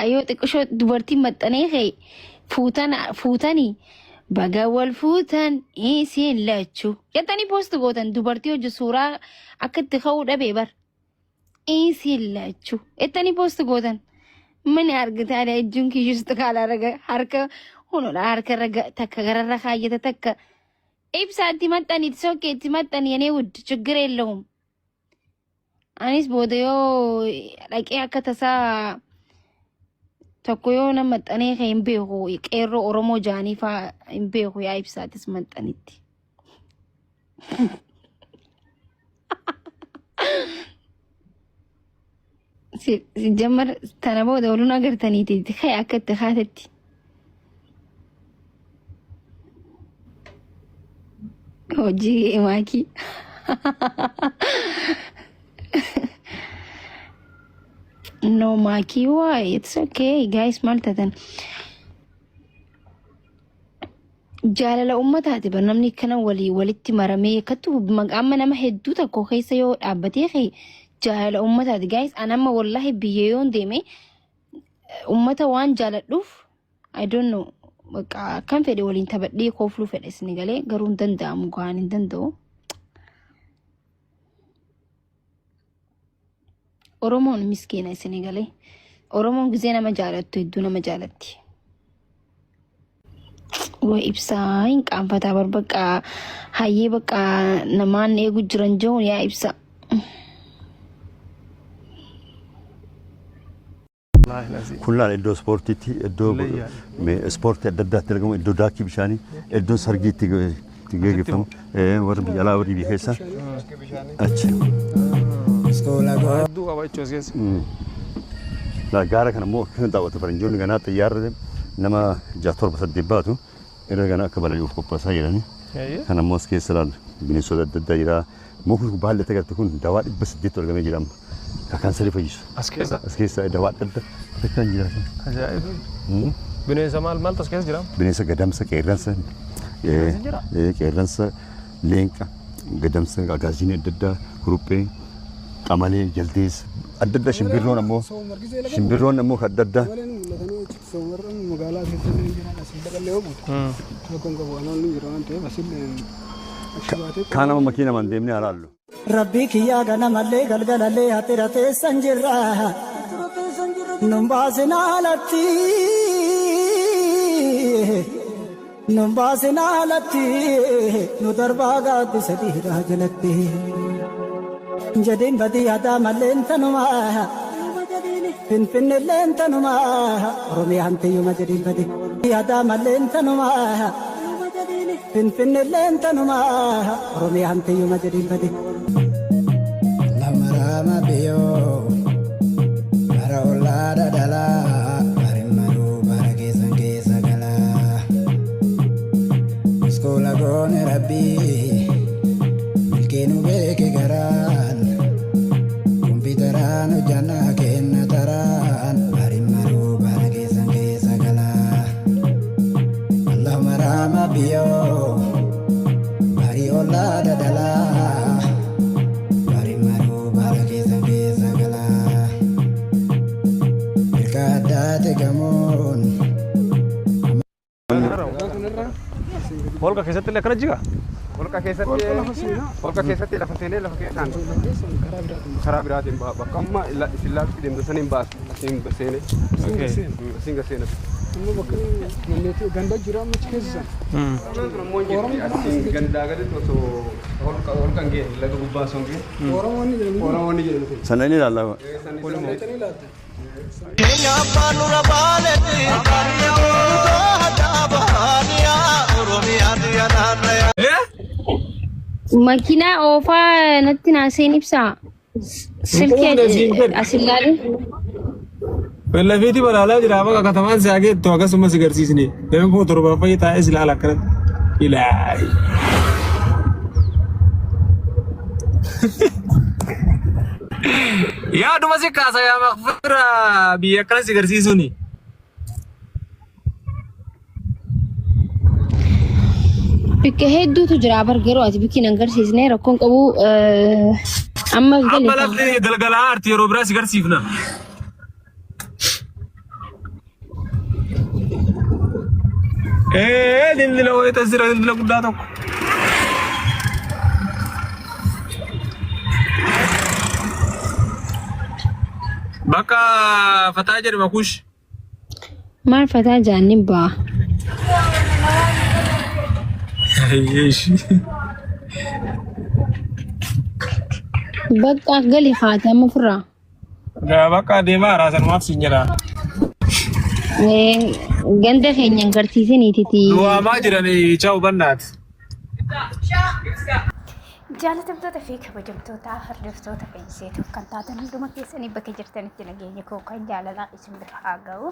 أيوة تكشوا دبرتي متنيخي فوتاني بقى والفوتان إيسين لاتشو يتاني بوست قوتن دبرتي وجو سورة أكد تخود أبيبر إيسين لاتشو يتاني بوست قوتن من أرجع على الجنكي جست على رجع حركة هونو لا حركة رجع تك غير رخاية تك إبسا تمتني تسوكي تمتني يعني ود شجري لهم أنيس بوديو like إيه كتسا تكويو نمت أني خيم بيهو يكيرو أورمو جاني فا إم بيهو يا إبسا تسمت أنيتي si jamar tanabooda waluna agartaniitid khay akatti khaatatti hojii maaki no maaki why it's okay guys maltatan jaalala ummataati barnamni kana walitti maramee kattu amma nama hedduu tokko keessa yoo dhaabbatee khay جاهل أمتها guys أنا ما والله بيجون ديمي أمتها وان جالت لوف I don't know كم في دولين تبدي كوفلو في السنغالي قرون دندا مقانين دندو أورومون مسكينة السنغالي أورومون جزينا ما جالت تدونا ما جالتي وإبساين كان فتابر بقى هاي بقى نمان إيجو جرنجون يا إبسا كلنا إدو سبورتي إدو سبورت الددا تلقون إدو داكي بشاني إدو سرقي تيجي فهم وربي على وربي بيحسا أتش دو أبغى تشوزيس لا جارك أنا مو كنت أقول تفرنجون جانا تيار نما جاتور بس الدباتو إذا جانا كبر يوفق بس هاي يعني أنا موسكي سلال بنسوا الددا يرا مو كل بالله تقدر تكون دواء بس ديتور جميل جرام كان سريف يجيش أسكيسا دواء الددا تكان جرام عجائب بنيسا مال تسكيس جرام بنيسا قدامسا كيرانسا كيرانسا لينكا قدامسا غازين الددا كروبي قمالي جلديس الددا شمبيرون أمو الددا كان ما ماكينة من ديمني على الله ربي كيا غنا ملي غلغل لي هترته سنجرا نمباسنا لتي ندرباغا دسدي راجلتي جدين بدي هذا ملين تنما فين لين تنما رومي انت يوم جدين بدي هذا ملين تنما فين لين تنما رومي انت يوم جدين بدي لما بيو راولا دالا مرمرو باركي سانكي سغلا سكولا غون ربي ملكينو بيكي غران كمبيوتران جانا كين تران مرمرو باركي سانكي سغلا اللهم رام بيو باريولا دالا Volka keessatti illee akkana jiga? Volka keessatti lafa seenee lafa keessaan karaa biraatiin bakka amma sillaatti deemtu saniin baasu asiin seenee asiin gaseena. Amma bakka manneetii ganda jira amma keessa. Asiin gandaa gaditti osoo holqa ngee laga gubbaa songee. Oromoonni jedhamu. Sanani ilaallaa. Kenya panura baleti hadabania oromia dianaya ماكينة أوفا نتنا سينبسا سلكي أسلالي ولا فيدي ولا لا جرا ما كتمان ساقي تو أكاسو ما سكرسيسني لما كنت تربى في تايس لا لا كرت إلهي يا دوما سكاسا يا مغفر بيأكل سكرسيسوني بك هيدو تجرا برجرو أتي بكي ننقر سيزني ركون أبو أما أما لا تدري قلقلا أرتي روبرا سكرسيفنا dildila wayita jira dildila guddaa tokko. Bakka fataa jedhama kush. Maal fataa jaannin ba'a. Bakka gali haatama furraa. Bakka deemaa raasan maaf siin jedhaa. Ganda keenya agarsiisaniiti. Waamaa jiranii chaa'u bannaati. Jaalatamtoota fi kabajamtoota hordoftoota keessatti kan taatan hunduma keessanii bakka jirtanitti nageenya koo kan jaalalaa isin bira haa ga'u.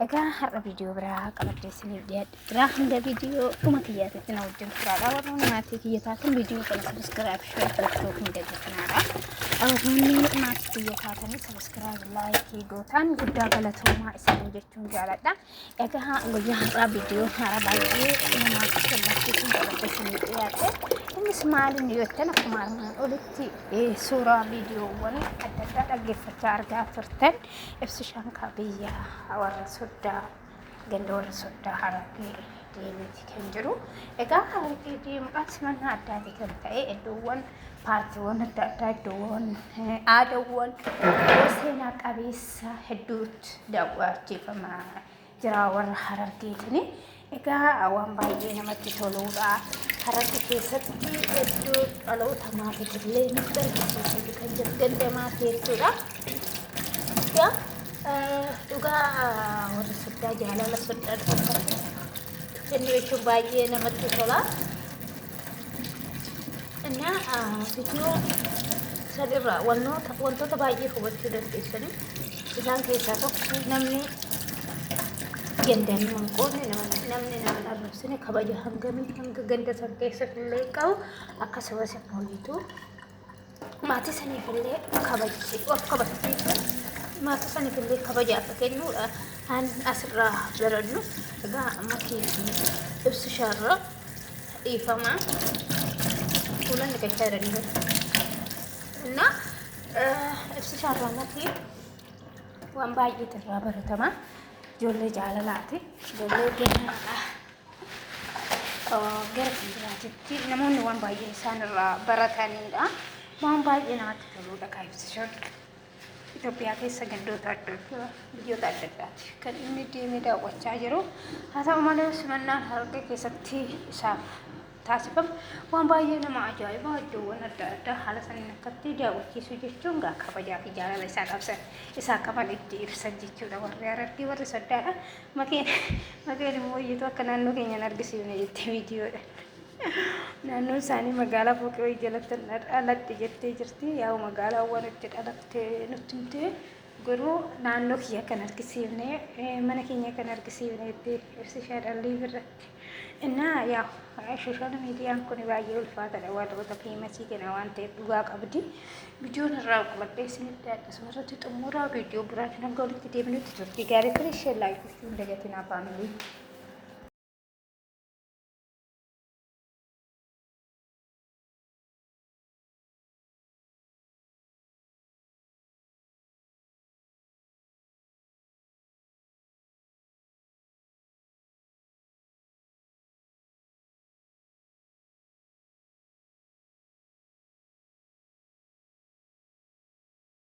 Egaa har'a viidiyoo biraa qabaddee isiniif dhiyaadheera. Hanga viidiyoo dhuma kiyyaatitti na wajjin turaadha. Warroonni maatii kiyya taatan viidiyoo kana sabiskiraayib shortoo hin daggatinaadha. Warroonni maatii kiyya taatanii sabiskiraayib laayikii gootaan guddaa galatoomaa isaanii jechuun jaaladha. Egaa guyyaa har'aa viidiyoo haaraa baay'ee namaaf gammachiisuun qabaddee isiniif dhiyaadhe. Innis maaliin yoottan akkuma armaan olitti suuraa viidiyoowwan adda addaa dhaggeeffachaa argaa turtan ibsi shankaa biyya warra soddaa ganda warra soddaa Harargee deemeeti kan jiru. Egaa Harargee deemuudhaan simannaa addaati kan ta'e iddoowwan paartiiwwan adda addaa iddoowwan aadaawwan seenaa qabeessa hedduutti daawwachiifamaa jira warra Harargeetini. Egaa waan baay'ee namatti toluudha. Harargee keessatti iddoo dhaloota maatiitillee nutti argisiisuutu kan jiru ganda maatii jechuudha. Egaa dhugaa warra soddaa jaalala soddaa inni jechuun baay'ee namatti tola. Innaa viidiyoo sanirraa wantoota baay'ee hubachuu dandeessanii isaan keessaa tokko namni gandaan manqoonni namni nama arrabsine kabaja hangamii hanga ganda san keessatti illee qabu akkasumas immoo maatii saniif illee kabachiisa maatii saniif illee kabaja akka kennuudha an asirraa barannu. Egaa amma keessi ibsi shaarra dhiifamaa fuulan dhiqachaa jiranii innaa ibsi shaarraa matii waan baay'eetu irraa baratama. Ijoollee jaalalaati. Ijoollee gara fuulduraatti namoonni waan baay'ee isaan irraa baratanidha. Waan baay'ee namatti toluudha kaayibsishan. Itoophiyaa keessa gandoota adda addaa biyyoota adda addaati kan inni deemee daawwachaa jiru. Haa ta'u malee simannaan Harargee keessatti isaaf taasifamu waan baay'ee nama ajaa'iba. Iddoowwan adda addaa haala saniin akkatti daawwachiisu jechuun gaa kabajaa fi jaalala isaa qabsan isaa qaban itti ibsan jechuudha warri Harargee warri soddaadha. Makeen immoo iyyatu akka naannoo keenyaan argisiifne jettee viidiyoodha. Naannoon isaanii magaalaa Fooqee wayii jalatti dhalatte jettee jirti. Yaa'u magaalaawwan itti dhalatte nutti himte garuu naannoo kiyya kan argisiifne mana keenya kan argisiifne jettee ibsishaa dhallii birratti. Innaa yaa sooshaal miidiyaan kun baay'ee ulfaataadha warroota feemasii kana waan ta'eef dhugaa qabdi. Viidiyoon irraa qabadhee isinitti akkasuma irratti xumuraa viidiyoo biraatiin hanga walitti deebinutti turtii gaarii fi ishee laayikii hin dagatinaa faamilii.